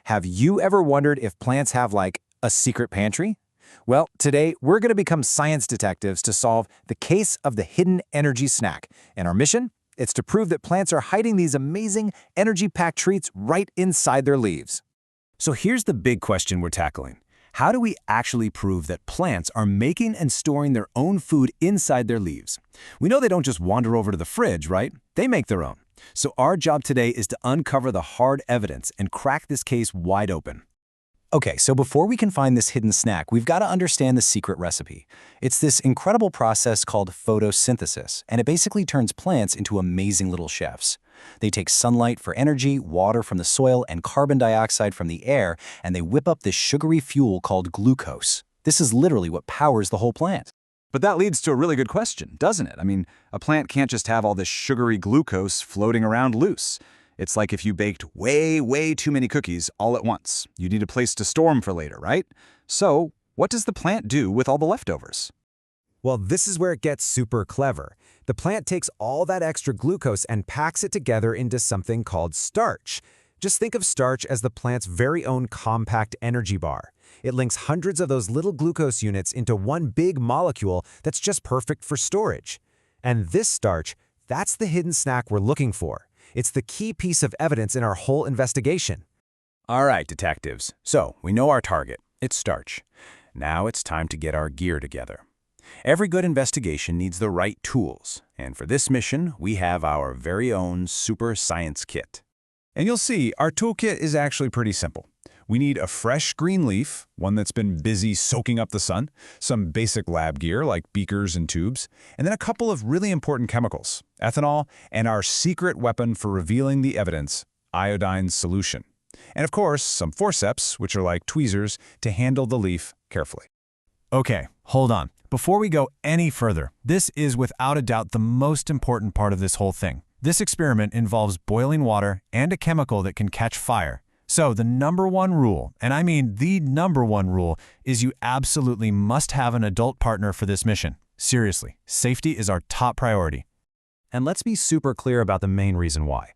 Have you ever wondered if plants have, like, a secret pantry? Well, today we're going to become science detectives to solve the case of the hidden energy snack. And our mission? It's to prove that plants are hiding these amazing energy-packed treats right inside their leaves. So here's the big question we're tackling. How do we actually prove that plants are making and storing their own food inside their leaves? We know they don't just wander over to the fridge, right? They make their own. So our job today is to uncover the hard evidence and crack this case wide open. Okay, so before we can find this hidden snack, we've got to understand the secret recipe. It's this incredible process called photosynthesis, and it basically turns plants into amazing little chefs. They take sunlight for energy, water from the soil, and carbon dioxide from the air, and they whip up this sugary fuel called glucose. This is literally what powers the whole plant. But that leads to a really good question, doesn't it? I mean, a plant can't just have all this sugary glucose floating around loose. It's like if you baked way too many cookies all at once. You need a place to store them for later, right? So, what does the plant do with all the leftovers? Well, this is where it gets super clever. The plant takes all that extra glucose and packs it together into something called starch. Just think of starch as the plant's very own compact energy bar. It links hundreds of those little glucose units into one big molecule that's just perfect for storage. And this starch, that's the hidden snack we're looking for. It's the key piece of evidence in our whole investigation. All right, detectives. So, we know our target. It's starch. Now it's time to get our gear together. Every good investigation needs the right tools, and for this mission, we have our very own super science kit. And you'll see, our toolkit is actually pretty simple. We need a fresh green leaf, one that's been busy soaking up the sun, some basic lab gear like beakers and tubes, and then a couple of really important chemicals, ethanol, and our secret weapon for revealing the evidence, iodine solution. And of course, some forceps, which are like tweezers, to handle the leaf carefully. Okay, hold on. Before we go any further, this is without a doubt the most important part of this whole thing. This experiment involves boiling water and a chemical that can catch fire. So the number one rule, and I mean the number one rule, is you absolutely must have an adult partner for this mission. Seriously, safety is our top priority. And let's be super clear about the main reason why.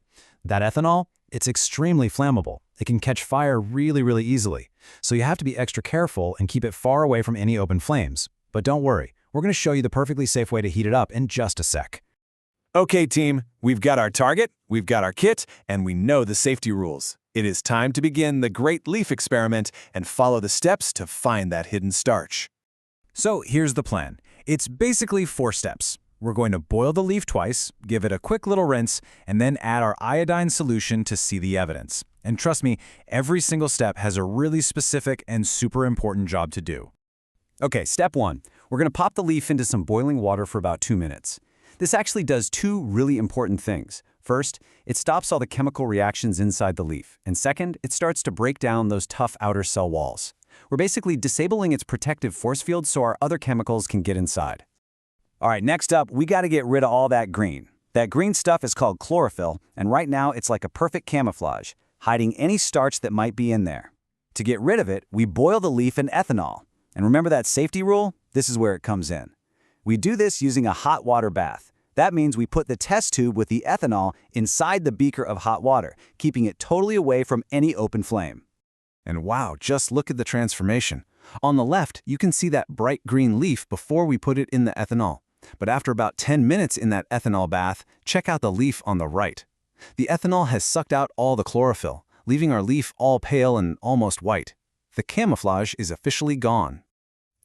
That ethanol, it's extremely flammable. It can catch fire really easily. So you have to be extra careful and keep it far away from any open flames. But don't worry, we're going to show you the perfectly safe way to heat it up in just a sec. Okay, team, we've got our target, we've got our kit, and we know the safety rules. It is time to begin the great leaf experiment and follow the steps to find that hidden starch. So here's the plan. It's basically 4 steps. We're going to boil the leaf twice, give it a quick little rinse, and then add our iodine solution to see the evidence. And trust me, every single step has a really specific and super important job to do. Okay, step 1. We're going to pop the leaf into some boiling water for about 2 minutes. This actually does 2 really important things. First, it stops all the chemical reactions inside the leaf. And second, it starts to break down those tough outer cell walls. We're basically disabling its protective force field so our other chemicals can get inside. All right, next up, we got to get rid of all that green. That green stuff is called chlorophyll, and right now it's like a perfect camouflage, hiding any starch that might be in there. To get rid of it, we boil the leaf in ethanol. And remember that safety rule? This is where it comes in. We do this using a hot water bath. That means we put the test tube with the ethanol inside the beaker of hot water, keeping it totally away from any open flame. And wow, just look at the transformation. On the left, you can see that bright green leaf before we put it in the ethanol. But after about 10 minutes in that ethanol bath, check out the leaf on the right. The ethanol has sucked out all the chlorophyll, leaving our leaf all pale and almost white. The camouflage is officially gone.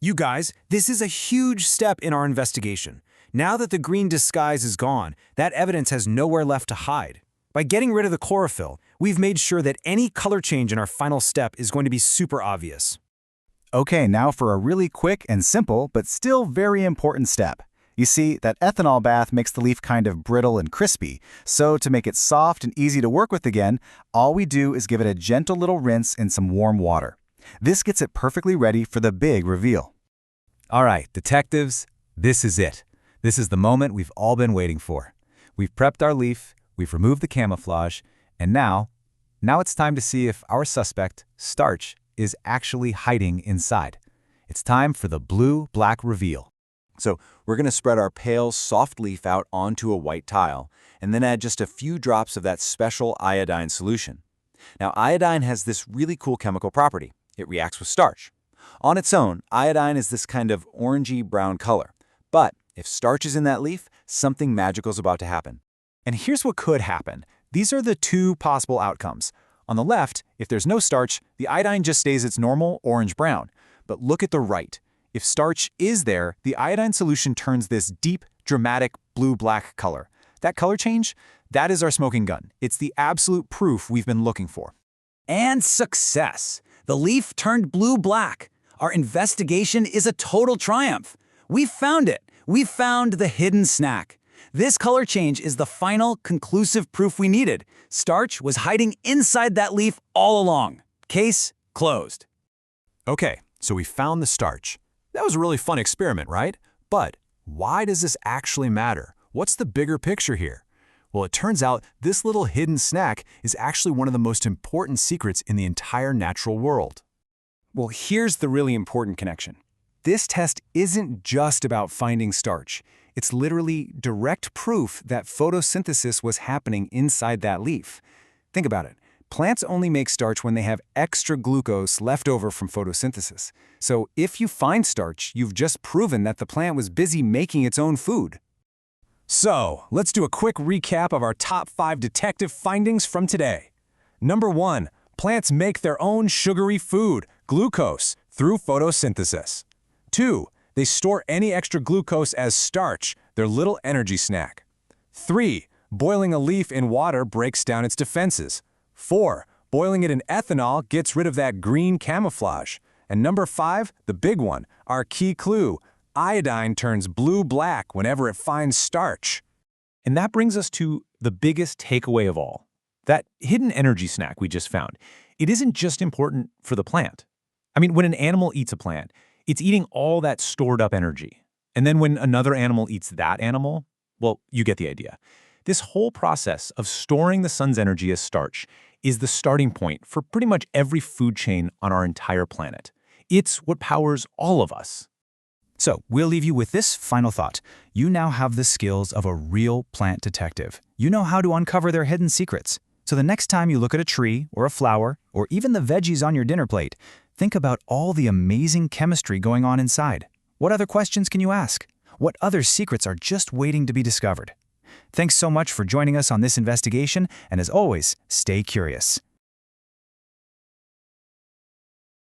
You guys, this is a huge step in our investigation. Now that the green disguise is gone, that evidence has nowhere left to hide. By getting rid of the chlorophyll, we've made sure that any color change in our final step is going to be super obvious. Okay, now for a really quick and simple, but still very important step. You see, that ethanol bath makes the leaf kind of brittle and crispy, so to make it soft and easy to work with again, all we do is give it a gentle little rinse in some warm water. This gets it perfectly ready for the big reveal. All right, detectives, this is it. This is the moment we've all been waiting for. We've prepped our leaf, we've removed the camouflage, and now it's time to see if our suspect, starch, is actually hiding inside. It's time for the blue-black reveal. So we're going to spread our pale, soft leaf out onto a white tile, and then add just a few drops of that special iodine solution. Now, iodine has this really cool chemical property. It reacts with starch. On its own, iodine is this kind of orangey-brown color. But if starch is in that leaf, something magical is about to happen. And here's what could happen. These are the two possible outcomes. On the left, if there's no starch, the iodine just stays its normal orange-brown. But look at the right. If starch is there, the iodine solution turns this deep, dramatic blue-black color. That color change? That is our smoking gun. It's the absolute proof we've been looking for. And success! The leaf turned blue-black. Our investigation is a total triumph. We found it. We found the hidden snack. This color change is the final, conclusive proof we needed. Starch was hiding inside that leaf all along. Case closed. Okay, so we found the starch. That was a really fun experiment, right? But why does this actually matter? What's the bigger picture here? Well, it turns out this little hidden snack is actually one of the most important secrets in the entire natural world. Well, here's the really important connection. This test isn't just about finding starch. It's literally direct proof that photosynthesis was happening inside that leaf. Think about it. Plants only make starch when they have extra glucose left over from photosynthesis. So if you find starch, you've just proven that the plant was busy making its own food. So, let's do a quick recap of our top 5 detective findings from today. Number 1, plants make their own sugary food, glucose, through photosynthesis. 2, they store any extra glucose as starch, their little energy snack. 3, boiling a leaf in water breaks down its defenses. 4, boiling it in ethanol gets rid of that green camouflage. And number 5, the big one, our key clue, iodine turns blue-black whenever it finds starch. And that brings us to the biggest takeaway of all. That hidden energy snack we just found, it isn't just important for the plant. I mean, when an animal eats a plant, it's eating all that stored up energy. And then when another animal eats that animal, well, you get the idea. This whole process of storing the sun's energy as starch is the starting point for pretty much every food chain on our entire planet. It's what powers all of us. So, we'll leave you with this final thought. You now have the skills of a real plant detective. You know how to uncover their hidden secrets. So the next time you look at a tree or a flower or even the veggies on your dinner plate, think about all the amazing chemistry going on inside. What other questions can you ask? What other secrets are just waiting to be discovered? Thanks so much for joining us on this investigation, and as always, stay curious.